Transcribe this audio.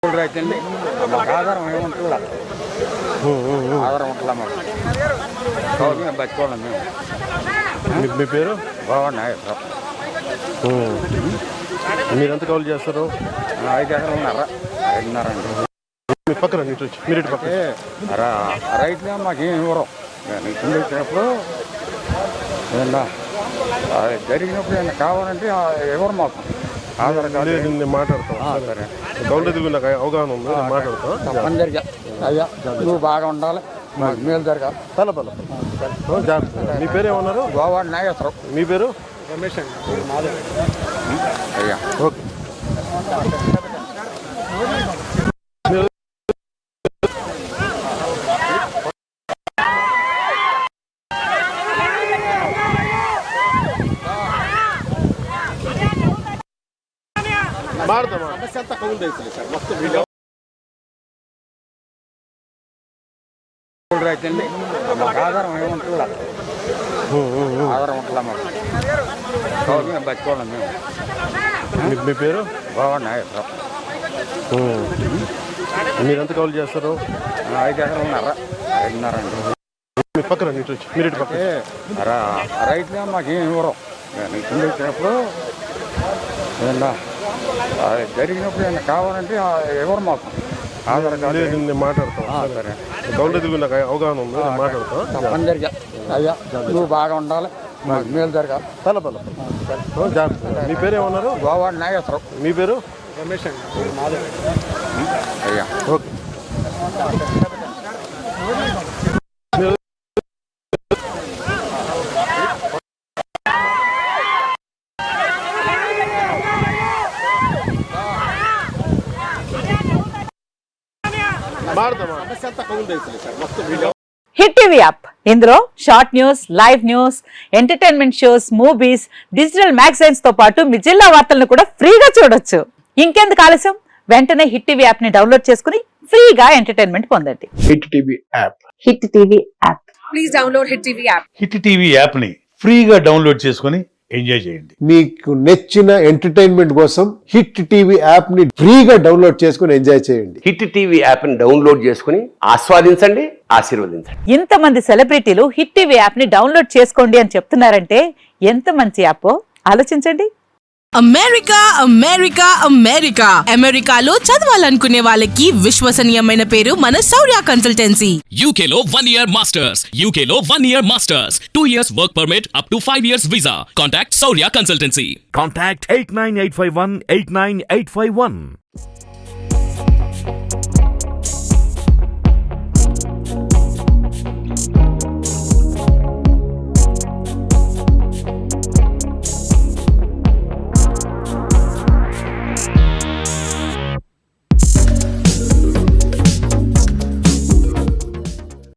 రైతండి మాకు ఆధారం ఏముంటుందా ఆధారం ఉంటుందా మాకు మేము బతుకోవాలి మేము. మీ పేరు బాగున్నాయి మీరెంత కాల్ చేస్తారు? 5 ఎకరాలు ఉన్నారా 5.5 అండి. మీ పక్కన మీరు ఇటు పక్కన రైతులే మాకేం ఇవ్వరు. కింద వచ్చినప్పుడు ఏమన్నా జరిగినప్పుడు ఏమన్నా కావాలంటే ఎవరు మాకు ఆధార్ కార్డు నేను మాట్లాడతాను. సరే గౌండెదుగు నాకు అవగాహన ఉంది, నేను మాట్లాడతాను. తప్పనిసరిగా అయ్యా నువ్వు బాగా ఉండాలి, మాకు మేలు జరగాలి. జాగ్రత్త. మీ పేరు ఏమన్నారు? గోవా నాగేశ్వరం. మీ పేరు? రమేష్ అండి. అయ్యా ఓకే. రైతండి మాకు ఆధారం ఏముంటుందా ఆధారం ఉంటుందా మాకు మేము బతుకోవాలి మేము. మీ పేరు? బాగున్నాయి మీరెంత కాల్ చేస్తారు? 5 ఎకరాలు ఉన్నారా 5.5 అండి. మీ పక్కన మీరు ఇటు పక్కన రైతులే మాకేం ఇవ్వరు. కింద వచ్చినప్పుడు ఏమన్నా జరిగినప్పుడు ఏమన్నా కావాలంటే ఎవరు మాకు ఆధార్ కార్డు నేను మాట్లాడతాను. సరే గౌండెదుగు నాకు అవగాహన ఉంది, నేను మాట్లాడతాను. తప్పనిసరిగా అయ్యా నువ్వు బాగా ఉండాలి, మాకు మేలు జరగాలి. జాగ్రత్త. మీ పేరు ఏమన్నారు? గోవా నాగేశ్వరం. మీ పేరు? రమేష్ అండి. అయ్యా ఓకే. హిట్ టీవీ యాప్ ఇందులో short news, live news, entertainment shows, movies, digital magazines తో పాటు మీ జిల్లా వార్తలను కూడా ఫ్రీగా చూడొచ్చు. ఇంకెందుకు ఆలస్యం, వెంటనే హిట్ టీవీ యాప్ ని డౌన్లోడ్ చేసుకుని ఫ్రీగా ఎంటర్టైన్మెంట్ పొందండి. Hit TV app. Hit TV app. Please download hit TV app. Hit TV app ని ఫ్రీగా డౌన్లోడ్ చేసుకుని ఎంజాయ్ చేయండి. మీకు నచ్చిన ఎంటర్టైన్మెంట్ కోసం హిట్ టీవీ యాప్ ని ఫ్రీగా డౌన్లోడ్ చేసుకుని ఎంజాయ్ చేయండి. హిట్ టీవీ యాప్ ని డౌన్లోడ్ చేసుకుని ఆస్వాదించండి, ఆశీర్వదించండి. ఇంతమంది సెలబ్రిటీలు హిట్ టీవీ యాప్ ని డౌన్లోడ్ చేసుకోండి అని చెప్తున్నారంటే ఎంత మంచి యాప్ ఆలోచించండి. అమెరికా అమెరికా అమెరికా అమెరికాలో చదవాలనుకునే వాళ్ళకి విశ్వసనీయమైన పేరు మన శౌర్య కన్సల్టెన్సీ. UK లో 1 year masters. UK లో 1 year masters. 2 years work permit up to 5 years visa. Contact Saurya Consultancy. Contact 89851 89851.